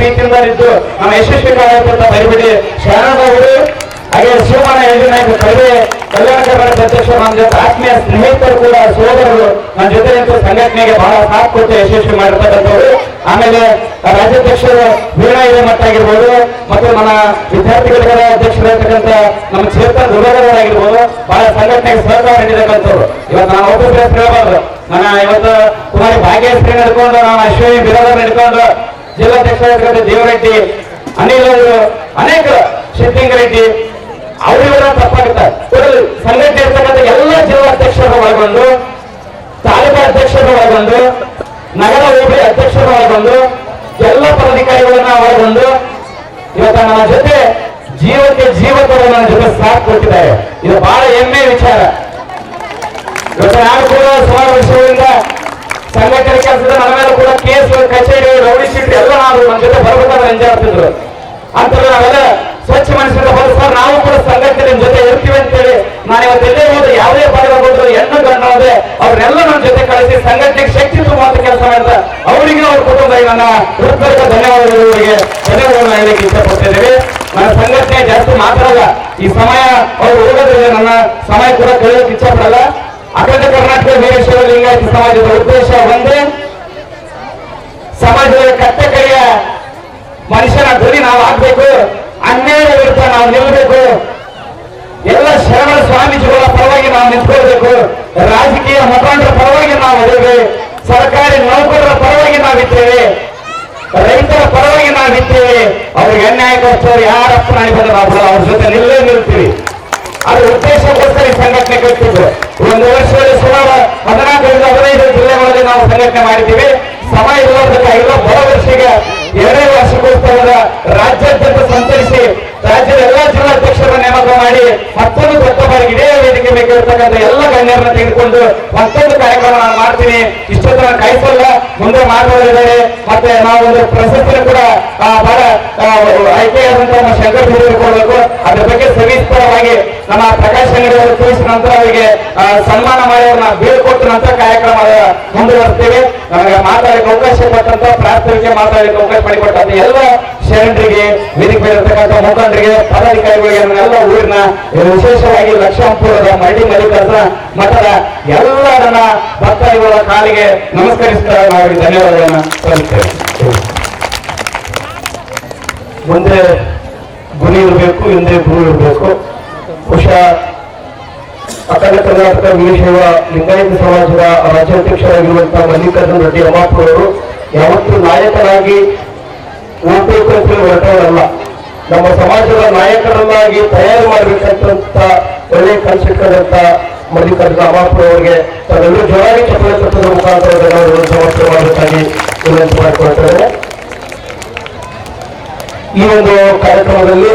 ಪ್ರೀತಿಯಿಂದ ಇದ್ದು ನಮ್ಮ ಯಶಸ್ವಿ ಕಾರ್ಯಕರ್ತ ಬರಿಬಿಡಿ ಶರಣವರು ಹಾಗೆ ಶಿವಮಾನ ಯೋಜನೆ ಕಲ್ಯಾಣ ಕರ್ನಾಟಕ ಅಧ್ಯಕ್ಷರು ನನ್ನ ಜೊತೆ ಆತ್ಮೀಯ ಸ್ನೇಹಿತರು ಕೂಡ ಸೋದರರು ನನ್ನ ಜೊತೆ ನಿಂತು ಸಂಘಟನೆಗೆ ಬಹಳ ಸಾಥ್ ಕೊಟ್ಟು ಯಶಸ್ವಿ ಮಾಡಿರ್ತಕ್ಕಂಥವ್ರು. ಆಮೇಲೆ ರಾಜ್ಯಾಧ್ಯಕ್ಷರು ವೀಣಾ ಹಿರೇಮಠ ಆಗಿರ್ಬೋದು, ಮತ್ತು ನನ್ನ ವಿದ್ಯಾರ್ಥಿಗಳ ಅಧ್ಯಕ್ಷರಾಗಿರ್ತಕ್ಕಂಥ ನಮ್ಮ ಚೇತನ್ ದುರ್ಗದವರಾಗಿರ್ಬೋದು, ಬಹಳ ಸಂಘಟನೆಗೆ ಸಹಕಾರ ನೀಡಿರ್ತಕ್ಕಂಥವ್ರು. ಇವತ್ತು ನಾನು ಒಬ್ಬರು ಹೆಸರು ಹೇಳ್ಬಾರ್ದು, ನನ್ನ ಇವತ್ತು ಕುಮಾರಿ ಭಾಗ್ಯಶ್ರೀ ನಡ್ಕೊಂಡು, ನಾನು ಅಶ್ವಿನಿ ಬಿರಾದರ್ ನಡ್ಕೊಂಡು, ಜಿಲ್ಲಾಧ್ಯಕ್ಷರಾಗಿರ್ತಕ್ಕಂಥ ದೇವರೆಡ್ಡಿ, ಅನಿಲ್ ಅವರು, ಅನೇಕ ಸಿದ್ದಿಂಗರೆಡ್ಡಿ ಅವರಿವರ ತಪ್ಪಾಗುತ್ತೆ. ಸಂಘಟನೆ ಇರ್ತಕ್ಕಂಥ ಎಲ್ಲ ಜಿಲ್ಲಾಧ್ಯಕ್ಷರು ಒಳಗೊಂಡು, ತಾಲೂಕಾ ಅಧ್ಯಕ್ಷರು ಒಳಗೊಂಡು, ನಗರ ಹೋಬಳಿ ಅಧ್ಯಕ್ಷರು ಒಳಗೊಂಡು, ಎಲ್ಲ ಪದಾಧಿಕಾರಿಗಳನ್ನ ಒಳಗೊಂಡು ಇವತ್ತು ನನ್ನ ಜೊತೆ ಜೀವಕ್ಕೆ ಜೀವಕರು ನನ್ನ ಜೊತೆ ಸಾಥ್ ಕೊಟ್ಟಿದ್ದಾರೆ. ಇದು ಬಹಳ ಹೆಮ್ಮೆ ವಿಚಾರ. ಇವತ್ತು ನಾನು ಕೂಡ ಸುಮಾರು ವರ್ಷಗಳಿಂದ ಸಂಘಟನೆ ಕೆಲಸದ ನನ್ನ ಮೇಲೆ ಕೂಡ ಕೇಸ್, ಕಚೇರಿ, ರೌಡಿ ಶೀಟ್ ಎಲ್ಲ ನಾವು ನನ್ನ ಜೊತೆ ಬರ್ಬೇಕಾದ್ರೆ ಎಂಜಾಯ್ ಆಗ್ತಿದ್ರು. ಅಂತಲ್ಲ ನಾವೆಲ್ಲ ಸ್ವಚ್ಛ ಮನಸ್ಸಿಂದ ಬಂದು ಸರ್ ನಾವು ಕೂಡ ಸಂಘಟನೆ ಜೊತೆ ಇರ್ತೀವಿ ಅಂತೇಳಿ ನಾನು ಇವತ್ತು ಎಲ್ಲೇ ಹೋದ್ರೆ ಯಾವುದೇ ಭಾಗಬಹುದು ಹೆಣ್ಣು ಗಂಡ ಹೋದ್ರೆ ಅವ್ರನ್ನೆಲ್ಲ ನನ್ನ ಜೊತೆ ಕಳಿಸಿ ಸಂಘಟನೆಗೆ ಶಕ್ತಿ ತುಂಬುವಂತ ಕೆಲಸ ಮಾಡಿದ ಅವರಿಗೆ ಅವ್ರ ಕುಟುಂಬ ನನ್ನ ಹೃತ್ಪೂರ್ವಕ ಧನ್ಯವಾದಗಳಿಗೆ ಧನ್ಯವಾದಗಳನ್ನ ಹೇಳಲಿಕ್ಕೆ ಇಷ್ಟಪಡ್ತಿದ್ದೀವಿ. ನನ್ನ ಸಂಘಟನೆ ಜಾಸ್ತಿ ಮಾತಾಡಲ್ಲ, ಈ ಸಮಯ ಅವ್ರು ಹೋಗೋದ್ರಿಂದ ನನ್ನ ಸಮಯ ಕೂಡ ಕಳೆಯೋಕೆ ಇಷ್ಟಪಡಲ್ಲ. ಅಖಂಡ ಕರ್ನಾಟಕ ವೀರಶೈವ ಲಿಂಗಾಯತ ಸಮಾಜದ ಉದ್ದೇಶ ಒಂದೇ, ಸಮಾಜದ ಕಟ್ಟಕಡೆಯ ಮನುಷ್ಯನ ಧ್ವನಿ ನಾವು ಆಗ್ಬೇಕು, ಅನ್ಯಾಯ ವಿರುದ್ಧ ನಾವು ನಿಲ್ಲಬೇಕು, ಎಲ್ಲ ಶರಣ ಸ್ವಾಮೀಜಿಗಳ ಪರವಾಗಿ ನಾವು ನಿಂತ್ಕೊಳ್ಬೇಕು, ರಾಜಕೀಯ ಮುಖಂಡರ ಪರವಾಗಿ ನಾವು ಇದ್ದೇವೆ, ಸರ್ಕಾರಿ ನೌಕರರ ಪರವಾಗಿ ನಾವಿದ್ದೇವೆ, ರೈತರ ಪರವಾಗಿ ನಾವಿದ್ದೇವೆ. ಅವ್ರಿಗೆ ಅನ್ಯಾಯ ಕೊಡ್ತವ್ರು ಯಾರಪ್ಪ ನಾಡಿ ಬಂದ್ರೆ ನಾವು ಅವ್ರ ಜೊತೆ ನಿಲ್ತೀವಿ. ಅದ್ರ ಉದ್ದೇಶಕ್ಕೋಸ್ಕರ ಈ ಸಂಘಟನೆ ಕಟ್ಟಿದ್ದು. ಒಂದು ವರ್ಷದಲ್ಲಿ ಸುಮಾರು 14-15 ಜಿಲ್ಲೆಗಳಲ್ಲಿ ನಾವು ಸಂಘಟನೆ ಮಾಡಿದ್ದೀವಿ. ಸಮಯ ಇರೋದಕ್ಕೆ ಬರೋ ವರ್ಷಕ್ಕೆ 2 ವರ್ಷಕ್ಕೋಸ್ಕರ ರಾಜ್ಯಾದ್ಯಂತ ಸಂಚರಿಸಿ ರಾಜ್ಯದ ಎಲ್ಲಾ ಜಿಲ್ಲಾಧ್ಯಕ್ಷರ ನೇಮಕ ಮಾಡಿ ಮತ್ತೊಂದು ದೊಡ್ಡ ಬಾರಿಗೆ ಇದೇ ವೇದಿಕೆ ಬೇಕಿರತಕ್ಕಂಥ ಎಲ್ಲ ಗಣ್ಯರನ್ನ ತೆಗೆದುಕೊಂಡು ಮತ್ತೊಂದು ಕಾರ್ಯಕ್ರಮ ನಾನು ಮಾಡ್ತೀನಿ. ಇಷ್ಟೊತ್ತು ನಾನು ಕಾಯಿಸಲ್ಲ, ಮುಂದೆ ಮಾತಾಡಿದ್ದಾರೆ. ಮತ್ತೆ ನಾವು ಒಂದು ಪ್ರಶಸ್ತಿನ ಕೂಡ ಬಹಳ ಆಯ್ಕೆಯಾದಂತಹ ನಮ್ಮ ಶಂಕರ್ ಬಿಡೂರು ಕೊಡಬೇಕು. ಅದ್ರ ಬಗ್ಗೆ ಸವಿಸ್ತರವಾಗಿ ನಮ್ಮ ಪ್ರಕಾಶ್ ಅಂಗಡಿ ಅವರು ತಿಳಿಸಿದ ನಂತರ ಅವರಿಗೆ ಸನ್ಮಾನ ಮಾಡಿ ಅವ್ರನ್ನ ಬೀಳ್ಕೊಟ್ಟ ನಂತರ ಕಾರ್ಯಕ್ರಮ ಮುಂದುವರಿಸ್ತೇವೆ. ನಮಗೆ ಮಾತಾಡಲಿಕ್ಕೆ ಅವಕಾಶ ಕೊಟ್ಟಂತ, ಪ್ರಾಸ್ತಾವಿಕೆ ಮಾತಾಡಲಿಕ್ಕೆ ಅವಕಾಶ ಮಾಡಿಕೊಟ್ಟಂತ ಎಲ್ಲ ಶರಣರಿಗೆ, ವೇದಿಕೆ ಇರತಕ್ಕಂಥ ಮುಖಂಡರಿಗೆ, ಪದಾಧಿಕಾರಿಗಳಿಗೆ, ನನ್ನೆಲ್ಲ ಊರಿನ ವಿಶೇಷವಾಗಿ ಲಕ್ಷ್ಮಣಪುರದ ಮಡಿ ಮಲ್ಲಿಕಾರ್ಜುನ ಮಠದ ಎಲ್ಲ ನನ್ನ ಭಕ್ತಾದಿಗಳ ಕಾಲಿಗೆ ನಮಸ್ಕರಿಸ್ತಾ ನಾವು ಧನ್ಯವಾದಗಳನ್ನ ಸಲ್ಲಿಸ್ತೇವೆ. ಮುಂದೆ ಗುರಿ ಇರಬೇಕು, ಹಿಂದೆ ಗುರು ಇರಬೇಕು. ಬಹುಶಃ ಅಖಂಡ ಕರ್ನಾಟಕ ವೀರಶೈವ ಲಿಂಗಾಯತ ಸಮಾಜದ ರಾಜ್ಯಾಧ್ಯಕ್ಷರಾಗಿರುವಂತಹ ಮಲ್ಲಿಕಾರ್ಜುನ ರೆಡ್ಡಿ ಅಮಾಪುರ ಅವರು ಯಾವತ್ತೂ ನಾಯಕರಾಗಿ ಹೋಗ್ಬೇಕು ಅಂತ ಹೊರಟವರಲ್ಲ, ನಮ್ಮ ಸಮಾಜದ ನಾಯಕರನ್ನಾಗಿ ತಯಾರು ಮಾಡಬೇಕಂತ ಒಳ್ಳೆ ಕನಸಿಟ್ಟಂತ ಮಲ್ಲಿಕಾರ್ಜುನ ಅಮಾಪುರ ಅವರಿಗೆ ತಾವೆಲ್ಲರೂ ಜೋರಾಗಿ ಚಪ್ಪಲಿ ತಟ್ಟದ ಮುಖಾಂತರ ಧನ್ಯವಾದಗಳನ್ನು ಸಮರ್ಪಣೆ ಮಾಡಬೇಕಾಗಿ ವಿನಂತಿ ಮಾಡಿಕೊಳ್ತಾರೆ. ಈ ಒಂದು ಕಾರ್ಯಕ್ರಮದಲ್ಲಿ